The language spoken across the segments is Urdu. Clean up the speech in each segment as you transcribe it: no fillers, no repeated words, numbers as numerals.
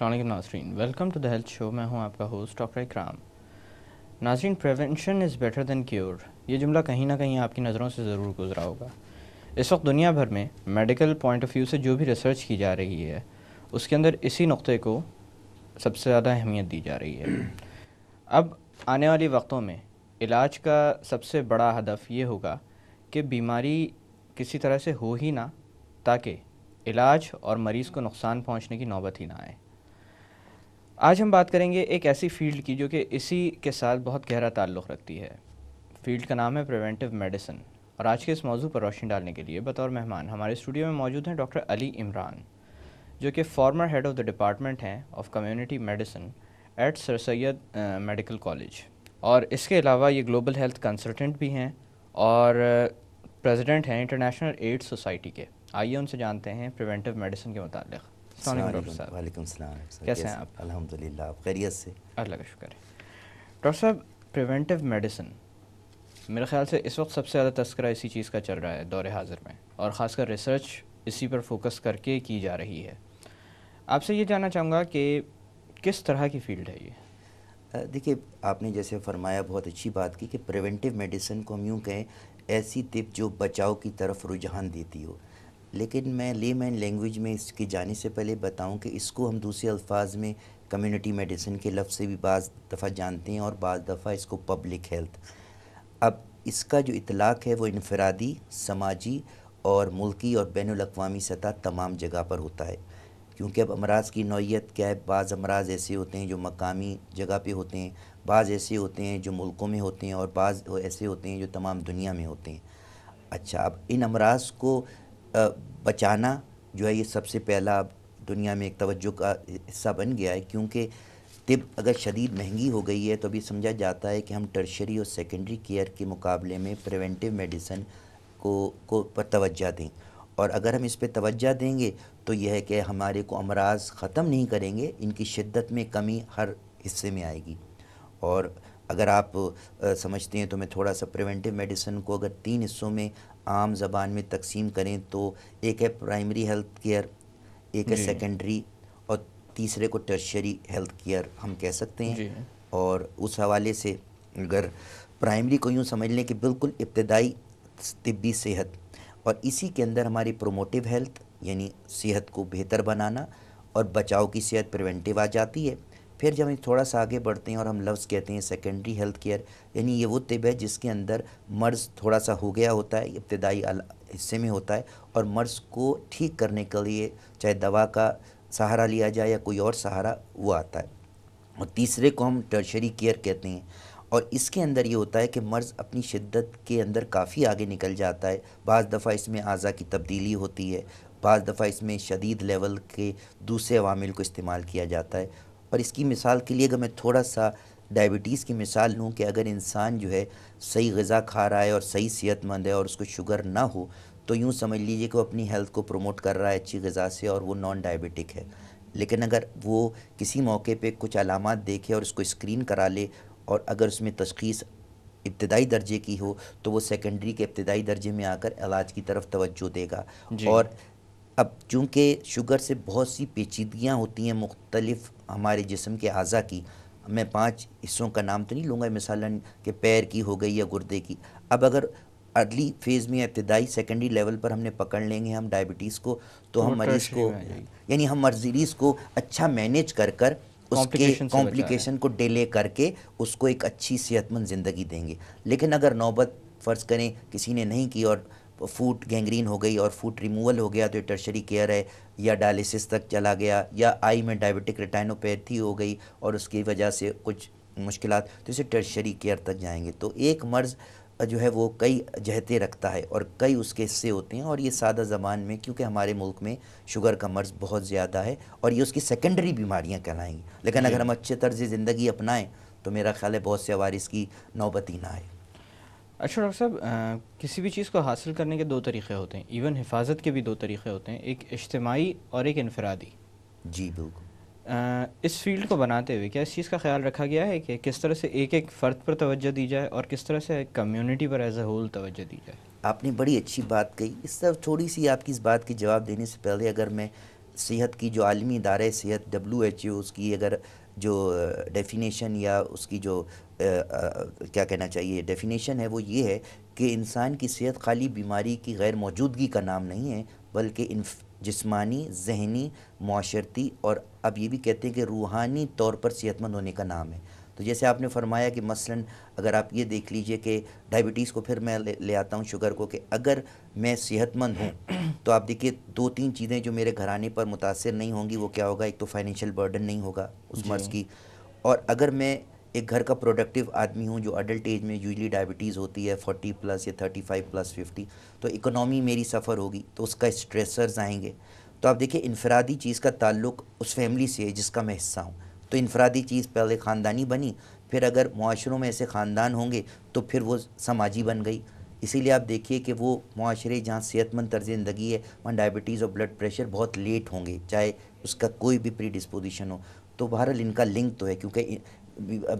السلام علیکم ناظرین، ویلکم ٹو دا ہیلتھ شو. میں ہوں آپ کا ہوسٹ ڈاکٹر اکرام. ناظرین، prevention is better than cure, یہ جملہ کہیں نہ کہیں آپ کی نظروں سے ضرور گزرا ہوگا. اس وقت دنیا بھر میں میڈیکل پوائنٹ آف ویو سے جو بھی ریسرچ کی جا رہی ہے اس کے اندر اسی نقطے کو سب سے زیادہ اہمیت دی جا رہی ہے. اب آنے والی وقتوں میں علاج کا سب سے بڑا ہدف یہ ہوگا کہ بیماری کسی طرح سے ہو ہی نہ، تاکہ علاج اور مریض کو نقصان پہنچنے کی نوبت ہی نہ آئے. آج ہم بات کریں گے ایک ایسی فیلڈ کی جو کہ اسی کے ساتھ بہت گہرا تعلق رکھتی ہے. فیلڈ کا نام ہے پریونٹیو میڈیسن. اور آج کے اس موضوع پر روشنی ڈالنے کے لیے بطور مہمان ہمارے اسٹوڈیو میں موجود ہیں ڈاکٹر علی عمران، جو کہ former head of the department ہیں of community medicine at sir Syed medical college, اور اس کے علاوہ یہ گلوبل ہیلتھ کنسلٹنٹ بھی ہیں اور پریزیڈنٹ ہیں انٹرنیشنل ایڈ سوسائٹی کے. آئیے ان سے جانتے ہیں پریونٹیو میڈیسن کے متعلق. السلام علیکم ڈاکٹر صاحب. وعلیکم السلام. کیسے ہیں آپ؟ الحمدللہ، آپ خیریت سے؟ اللہ کا شکر ہے. ڈاکٹر صاحب، پریونٹیو میڈیسن میرے خیال سے اس وقت سب سے زیادہ تذکرہ اسی چیز کا چل رہا ہے دور حاضر میں، اور خاص کر ریسرچ اسی پر فوکس کر کے کی جا رہی ہے. آپ سے یہ جاننا چاہوں گا کہ کس طرح کی فیلڈ ہے یہ؟ دیکھیے، آپ نے جیسے فرمایا بہت اچھی بات کی کہ پریونٹیو میڈیسن کو ہم یوں کہیں ایسی طب جو بچاؤ کی طرف رجحان دیتی ہو. لیکن میں لے مین لینگویج میں اس کی جانے سے پہلے بتاؤں کہ اس کو ہم دوسرے الفاظ میں کمیونٹی میڈیسن کے لفظ سے بھی بعض دفعہ جانتے ہیں اور بعض دفعہ اس کو پبلک ہیلتھ. اب اس کا جو اطلاق ہے وہ انفرادی، سماجی اور ملکی اور بین الاقوامی سطح تمام جگہ پر ہوتا ہے. کیونکہ اب امراض کی نوعیت کیا ہے، بعض امراض ایسے ہوتے ہیں جو مقامی جگہ پہ ہوتے ہیں، بعض ایسے ہوتے ہیں جو ملکوں میں ہوتے ہیں، اور بعض ایسے ہوتے ہیں جو تمام دنیا میں ہوتے ہیں. اچھا، اب ان امراض کو بچانا جو ہے یہ سب سے پہلا اب دنیا میں ایک توجہ کا حصہ بن گیا ہے. کیونکہ طب اگر شدید مہنگی ہو گئی ہے تو ابھی سمجھا جاتا ہے کہ ہم ٹرشری اور سیکنڈری کیئر کے مقابلے میں پریونٹیو میڈیسن کو پر توجہ دیں. اور اگر ہم اس پہ توجہ دیں گے تو یہ ہے کہ ہمارے کو امراض ختم نہیں کریں گے، ان کی شدت میں کمی ہر حصے میں آئے گی. اور اگر آپ سمجھتے ہیں تو میں تھوڑا سا پریونٹیو میڈیسن کو اگر 3 حصوں میں عام زبان میں تقسیم کریں تو ایک ہے پرائمری ہیلتھ کیئر، ایک ہے سیکنڈری، اور تیسرے کو ٹرشری ہیلتھ کیئر ہم کہہ سکتے ہیں. اور اس حوالے سے اگر پرائمری کو یوں سمجھ لیں کہ بالکل ابتدائی طبی صحت، اور اسی کے اندر ہماری پروموٹیو ہیلتھ یعنی صحت کو بہتر بنانا، اور بچاؤ کی صحت پریونٹیو آ جاتی ہے. پھر جب ہم تھوڑا سا آگے بڑھتے ہیں اور ہم لفظ کہتے ہیں سیکنڈری ہیلتھ کیئر، یعنی یہ وہ طب ہے جس کے اندر مرض تھوڑا سا ہو گیا ہوتا ہے، ابتدائی حصے میں ہوتا ہے، اور مرض کو ٹھیک کرنے کے لیے چاہے دوا کا سہارا لیا جائے یا کوئی اور سہارا وہ آتا ہے. اور تیسرے کو ہم ٹرشری کیئر کہتے ہیں، اور اس کے اندر یہ ہوتا ہے کہ مرض اپنی شدت کے اندر کافی آگے نکل جاتا ہے. بعض دفعہ اس میں اعضاء کی تبدیلی ہوتی ہے، بعض دفعہ اس میں شدید لیول کے دوسرے عوامل کو استعمال کیا جاتا ہے. اور اس کی مثال کے لیے اگر میں تھوڑا سا ڈائبٹیز کی مثال لوں کہ اگر انسان جو ہے صحیح غذا کھا رہا ہے اور صحیح صحت مند ہے اور اس کو شوگر نہ ہو تو یوں سمجھ لیجئے کہ وہ اپنی ہیلتھ کو پروموٹ کر رہا ہے اچھی غذا سے اور وہ نان ڈائبٹک ہے. لیکن اگر وہ کسی موقع پہ کچھ علامات دیکھے اور اس کو اسکرین کرا لے، اور اگر اس میں تشخیص ابتدائی درجے کی ہو تو وہ سیکنڈری کے ابتدائی درجے میں آ کر علاج کی طرف توجہ دے گا. اور اب چونکہ شوگر سے بہت سی پیچیدگیاں ہوتی ہیں مختلف ہمارے جسم کے اعضاء کی، میں 5 حصوں کا نام تو نہیں لوں گا، مثلاً کہ پیر کی ہو گئی یا گردے کی. اب اگر ارلی فیز میں ابتدائی سیکنڈری لیول پر ہم نے پکڑ لیں گے ہم ڈائبٹیز کو، تو ہم مریض کو یعنی ہم مریض کو اچھا مینیج کر کر اس کے کمپلیکیشن کو ڈیلے کر کے اس کو ایک اچھی صحت مند زندگی دیں گے. لیکن اگر نوبت فرض کریں کسی نے نہیں کی اور فوٹ گینگرین ہو گئی اور فوٹ ریموول ہو گیا تو یہ ٹرشری کیئر ہے، یا ڈائلیسس تک چلا گیا، یا آئی میں ڈائبٹک ریٹائنوپیتھی ہو گئی اور اس کی وجہ سے کچھ مشکلات، تو اسے ٹرشری کیئر تک جائیں گے. تو ایک مرض جو ہے وہ کئی جہتیں رکھتا ہے اور کئی اس کے حصے ہوتے ہیں. اور یہ سادہ زبان میں کیونکہ ہمارے ملک میں شوگر کا مرض بہت زیادہ ہے اور یہ اس کی سیکنڈری بیماریاں کہلائیں گی. لیکن اگر ہم اچھے طرز زندگی اپنائیں تو میرا خیال ہے بہت سے عوارض کی نوبت ہی نہ آئے. اچھا ڈاکٹر صاحب، کسی بھی چیز کو حاصل کرنے کے 2 طریقے ہوتے ہیں، ایون حفاظت کے بھی 2 طریقے ہوتے ہیں، ایک اجتماعی اور ایک انفرادی. جی بالکل. اس فیلڈ کو بناتے ہوئے کیا اس چیز کا خیال رکھا گیا ہے کہ کس طرح سے ایک فرد پر توجہ دی جائے اور کس طرح سے community per as a whole توجہ دی جائے؟ آپ نے بڑی اچھی بات کہی. اس طرف تھوڑی سی آپ کی اس بات کے جواب دینے سے پہلے اگر میں صحت کی جو عالمی ادارہ صحت WHO، اس کی اگر جو ڈیفینیشن یا اس کی جو کیا کہنا چاہیے ڈیفینیشن ہے، وہ یہ ہے کہ انسان کی صحت خالی بیماری کی غیر موجودگی کا نام نہیں ہے، بلکہ جسمانی، ذہنی، معاشرتی اور اب یہ بھی کہتے ہیں کہ روحانی طور پر صحت مند ہونے کا نام ہے۔ تو جیسے آپ نے فرمایا کہ مثلا اگر آپ یہ دیکھ لیجئے کہ ڈائبٹیز کو پھر میں لے آتا ہوں شوگر کو، کہ اگر میں صحت مند ہوں تو آپ دیکھیے 2-3 چیزیں جو میرے گھرانے پر متاثر نہیں ہوں گی، وہ کیا ہوگا؟ ایک تو فائنینشیل برڈن نہیں ہوگا اس جی مرض کی، اور اگر میں ایک گھر کا پروڈکٹیو آدمی ہوں، جو اڈلٹ ایج میں یوزلی ڈائبٹیز ہوتی ہے 40+ یا 35+ 50، تو اکنامی میری سفر ہوگی، تو اس کا اسٹریسرز آئیں گے۔ تو آپ دیکھیں انفرادی چیز کا تعلق اس فیملی سے ہے جس کا میں حصہ ہوں، تو انفرادی چیز پہلے خاندانی بنی، پھر اگر معاشروں میں ایسے خاندان ہوں گے تو پھر وہ سماجی بن گئی۔ اسی لیے آپ دیکھیے کہ وہ معاشرے جہاں صحت مند طرز زندگی ہے، وہاں ڈائبٹیز اور بلڈ پریشر بہت لیٹ ہوں گے، چاہے اس کا کوئی بھی پری ڈسپوزیشن ہو۔ تو بہرحال ان کا لنک تو ہے، کیونکہ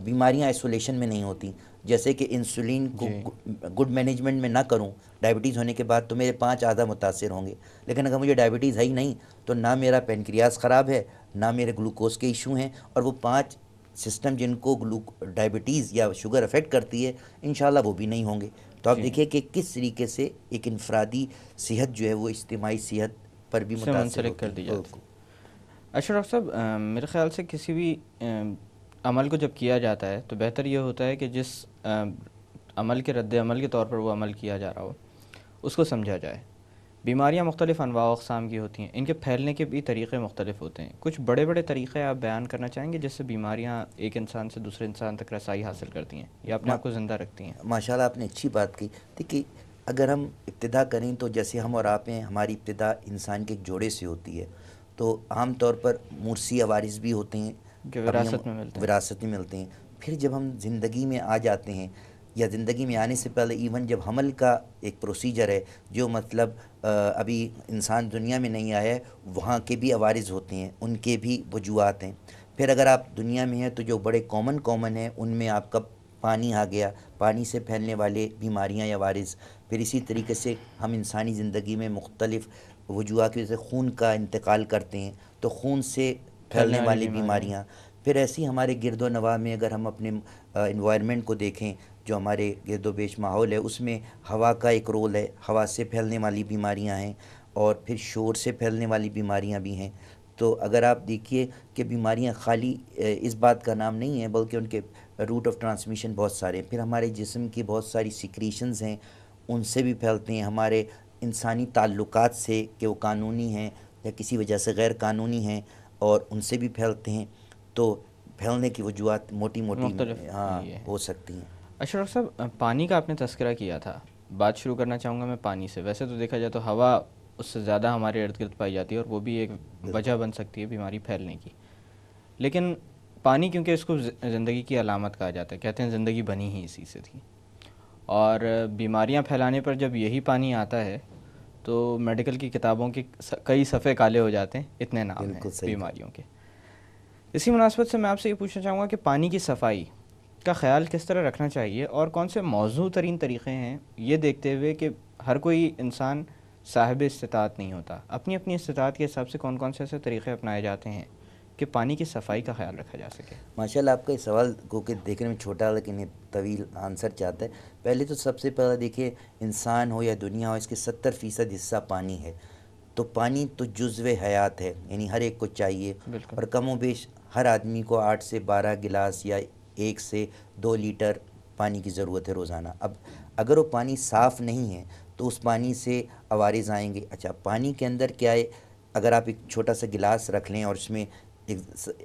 بیماریاں آئسولیشن میں نہیں ہوتی۔ جیسے کہ انسولین کو جی گڈ مینجمنٹ میں نہ کروں ڈائبٹیز ہونے کے بعد، تو میرے 5 اعضاء متاثر ہوں گے، لیکن اگر مجھے ڈائبٹیز ہے ہی نہیں تو نہ میرا پینکریاس خراب ہے، نہ میرے گلوکوز کے ایشو ہیں، اور وہ 5 سسٹم جن کو ڈائبٹیز یا شوگر افیکٹ کرتی ہے، انشاءاللہ وہ بھی نہیں ہوں گے۔ تو آپ جی دیکھیں کہ کس طریقے سے ایک انفرادی صحت جو ہے وہ اجتماعی صحت پر بھی سے متاثر منسلک ہوتی کر ہے۔ دی جاتی ہے۔ اچھا ڈاکٹر صاحب، میرے خیال سے کسی بھی عمل کو جب کیا جاتا ہے تو بہتر یہ ہوتا ہے کہ جس عمل کے رد عمل کے طور پر وہ عمل کیا جا رہا ہو اس کو سمجھا جائے۔ بیماریاں مختلف انواع و اقسام کی ہوتی ہیں، ان کے پھیلنے کے بھی طریقے مختلف ہوتے ہیں۔ کچھ بڑے بڑے طریقے آپ بیان کرنا چاہیں گے جس سے بیماریاں ایک انسان سے دوسرے انسان تک رسائی حاصل کرتی ہیں یا اپنے آپ کو زندہ رکھتی ہیں؟ ماشاء اللہ آپ نے اچھی بات کی۔ دیکھیے اگر ہم ابتدا کریں تو جیسے ہم اور آپ ہیں، ہماری ابتدا انسان کے ایک جوڑے سے ہوتی ہے، تو عام طور پر موروثی عوارض بھی ہوتے ہیں، جو ابھی ہم وراثت میں ملتے ہیں۔ وراثت میں ملتے ہیں۔ پھر جب ہم زندگی میں آ جاتے ہیں، یا زندگی میں آنے سے پہلے ایون جب حمل کا ایک پروسیجر ہے، جو مطلب ابھی انسان دنیا میں نہیں آیا ہے، وہاں کے بھی عوارض ہوتے ہیں، ان کے بھی وجوہات ہیں۔ پھر اگر آپ دنیا میں ہیں تو جو بڑے کامن ہیں ان میں آپ کا پانی آ گیا، پانی سے پھیلنے والے بیماریاں یا عوارض۔ پھر اسی طریقے سے ہم انسانی زندگی میں مختلف وجوہات کی وجہ سے خون کا انتقال کرتے ہیں، تو خون سے پھیلنے والی بیماریاں۔ پھر ایسی ہمارے گرد و نواح میں اگر ہم اپنے انوائرمنٹ کو دیکھیں، جو ہمارے گرد و پیش ماحول ہے، اس میں ہوا کا ایک رول ہے، ہوا سے پھیلنے والی بیماریاں ہیں، اور پھر شور سے پھیلنے والی بیماریاں بھی ہیں۔ تو اگر آپ دیکھیے کہ بیماریاں خالی اس بات کا نام نہیں ہے، بلکہ ان کے روٹ آف ٹرانسمیشن بہت سارے ہیں۔ پھر ہمارے جسم کی بہت ساری سیکریشنز ہیں، ان سے بھی پھیلتے ہیں، ہمارے انسانی تعلقات سے کہ وہ قانونی ہیں یا کسی وجہ سے غیر قانونی ہیں، اور ان سے بھی پھیلتے ہیں۔ تو پھیلنے کی وجوہات موٹی مختلف ہاں یہ ہے۔ ہو سکتی ہیں۔ اچھا ڈاکٹر صاحب، پانی کا آپ نے تذکرہ کیا تھا، بات شروع کرنا چاہوں گا میں پانی سے۔ ویسے تو دیکھا جائے تو ہوا اس سے زیادہ ہمارے ارد گرد پائی جاتی ہے، اور وہ بھی ایک وجہ بن سکتی ہے بیماری پھیلنے کی، لیکن پانی کیونکہ اس کو زندگی کی علامت کہا جاتا ہے، کہتے ہیں زندگی بنی ہی اسی سے تھی، اور بیماریاں پھیلانے پر جب یہی پانی آتا ہے تو میڈیکل کی کتابوں کے کئی صفحے کالے ہو جاتے ہیں، اتنے نام ہیں بالکل صحیح بیماریوں کے۔ اسی مناسبت سے میں آپ سے یہ پوچھنا چاہوں گا کہ پانی کی صفائی کا خیال کس طرح رکھنا چاہیے، اور کون سے موزوں ترین طریقے ہیں، یہ دیکھتے ہوئے کہ ہر کوئی انسان صاحب استطاعت نہیں ہوتا، اپنی اپنی استطاعت کے حساب سے کون کون سے ایسے طریقے اپنائے جاتے ہیں کہ پانی کی صفائی کا خیال رکھا جا سکے؟ ماشاءاللہ آپ کا یہ سوال کو کہ دیکھنے میں چھوٹا لیکن یہ طویل آنسر چاہتا ہے۔ پہلے تو سب سے پہلے دیکھیے، انسان ہو یا دنیا ہو، اس کے 70% حصہ پانی ہے، تو پانی تو جزو حیات ہے، یعنی ہر ایک کو چاہیے، بالکل اور کم و بیش ہر آدمی کو 8 سے 12 گلاس یا 1 سے 2 لیٹر پانی کی ضرورت ہے روزانہ۔ اب اگر وہ پانی صاف نہیں ہے تو اس پانی سے عوارض آئیں گے۔ اچھا، پانی کے اندر کیا ہے؟ اگر آپ ایک چھوٹا سا گلاس رکھ لیں اور اس میں ایک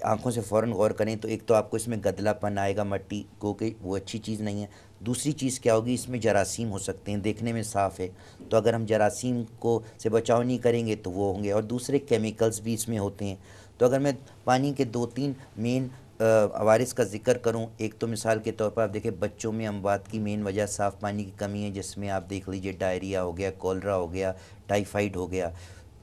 آنکھوں سے فوراً غور کریں، تو ایک تو آپ کو اس میں گدلا پن آئے گا مٹی کو، کہ وہ اچھی چیز نہیں ہے۔ دوسری چیز کیا ہوگی؟ اس میں جراثیم ہو سکتے ہیں، دیکھنے میں صاف ہے تو اگر ہم جراثیم کو سے بچاؤ نہیں کریں گے تو وہ ہوں گے، اور دوسرے کیمیکلز بھی اس میں ہوتے ہیں۔ تو اگر میں پانی کے 2-3 مین عوارض کا ذکر کروں، ایک تو مثال کے طور پر آپ دیکھیں بچوں میں اموات کی مین وجہ صاف پانی کی کمی ہے، جس میں آپ دیکھ لیجئے ڈائریا ہو گیا، کولرا ہو گیا، ٹائیفائڈ ہو گیا۔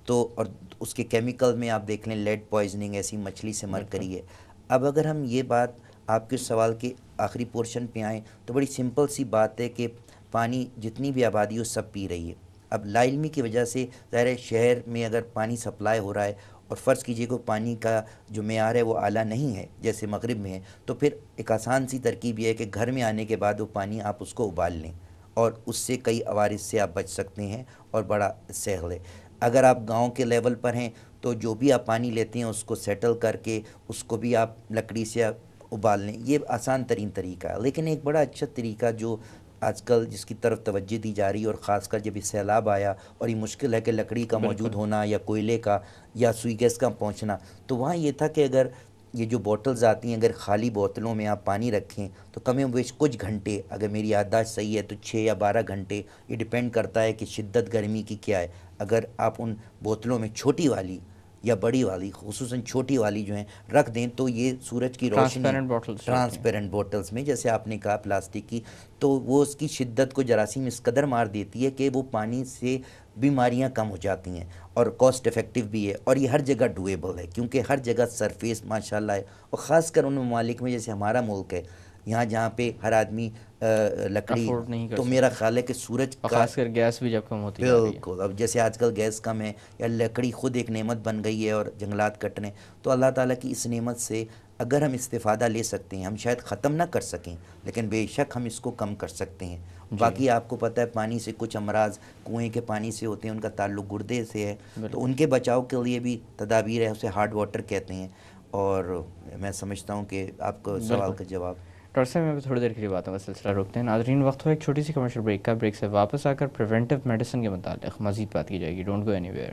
تو اور اس کے کیمیکل میں آپ دیکھ لیں لیڈ پوائزننگ، ایسی مچھلی سے مر بالکل کری ہے۔ اب اگر ہم یہ بات آپ کے سوال کے آخری پورشن پہ آئیں تو بڑی سمپل سی بات ہے کہ پانی جتنی بھی آبادی ہو سب پی رہی ہے۔ اب لا علمی کی وجہ سے ظاہر ہے شہر میں اگر پانی سپلائی ہو رہا ہے اور فرض کیجئے کہ پانی کا جو معیار ہے وہ اعلیٰ نہیں ہے جیسے مغرب میں ہے، تو پھر ایک آسان سی ترکیب یہ ہے کہ گھر میں آنے کے بعد وہ پانی آپ اس کو ابال لیں، اور اس سے کئی عوارض سے آپ بچ سکتے ہیں اور بڑا سہل ہے۔ اگر آپ گاؤں کے لیول پر ہیں تو جو بھی آپ پانی لیتے ہیں اس کو سیٹل کر کے اس کو بھی آپ لکڑی سے ابال لیں، یہ آسان ترین طریقہ ہے۔ لیکن ایک بڑا اچھا طریقہ جو آج کل جس کی طرف توجہ دی جا رہی ہے، اور خاص کر جب یہ سیلاب آیا اور یہ مشکل ہے کہ لکڑی کا بالکل موجود ہونا یا کوئلے کا یا سوئی گیس کا پہنچنا، تو وہاں یہ تھا کہ اگر یہ جو بوٹلز آتی ہیں، اگر خالی بوتلوں میں آپ پانی رکھیں تو کم و بیش کچھ گھنٹے، اگر میری یادداشت صحیح ہے تو 6 یا 12 گھنٹے، یہ ڈیپینڈ کرتا ہے کہ شدت گرمی کی کیا ہے، اگر آپ ان بوتلوں میں چھوٹی والی یا بڑی والی، خصوصاً چھوٹی والی جو ہیں رکھ دیں، تو یہ سورج کی روشنی، ٹرانسپیرنٹ باٹلس جو ہوتی ہیں، ٹرانسپیرنٹ بوٹلز میں جیسے آپ نے کہا پلاسٹک کی، تو وہ اس کی شدت کو جراثیم اس قدر مار دیتی ہے کہ وہ پانی سے بیماریاں کم ہو جاتی ہیں، اور کاسٹ افیکٹو بھی ہے، اور یہ ہر جگہ ڈویبل ہے کیونکہ ہر جگہ سرفیس ماشاءاللہ ہے، اور خاص کر ان ممالک میں جیسے ہمارا ملک ہے، یہاں جہاں پہ ہر آدمی لکڑی، افورڈ نہیں کر تو میرا سکتا، خیال ہے کہ سورج اور کا، خاص کر گیس بھی جب کم ہوتی جا رہی ہے۔ بالکل، اب جیسے آج کل گیس کم ہے یا لکڑی خود ایک نعمت بن گئی ہے اور جنگلات کٹ رہے ہیں، تو اللہ تعالیٰ کی اس نعمت سے اگر ہم استفادہ لے سکتے ہیں، ہم شاید ختم نہ کر سکیں لیکن بے شک ہم اس کو کم کر سکتے ہیں۔ جی باقی آپ کو پتہ ہے پانی سے کچھ امراض کنویں کے پانی سے ہوتے ہیں، ان کا تعلق گردے سے ہے، تو بالکل۔ ان کے بچاؤ کے لیے بھی تدابیر ہے، اسے ہارڈ واٹر کہتے ہیں، اور میں سمجھتا ہوں کہ آپ کو سوال بالکل کا جواب۔ ڈاکٹر صاحب، میں تھوڑی دیر کے لیے باتوں کا سلسلہ روکتے ہیں۔ ناظرین، وقت ہو ایک چھوٹی سی کمرشل بریک کا۔ بریک سے واپس آ کر پریونٹیو میڈیسن کے متعلق مزید بات کی جائے گی۔ Don't go any where.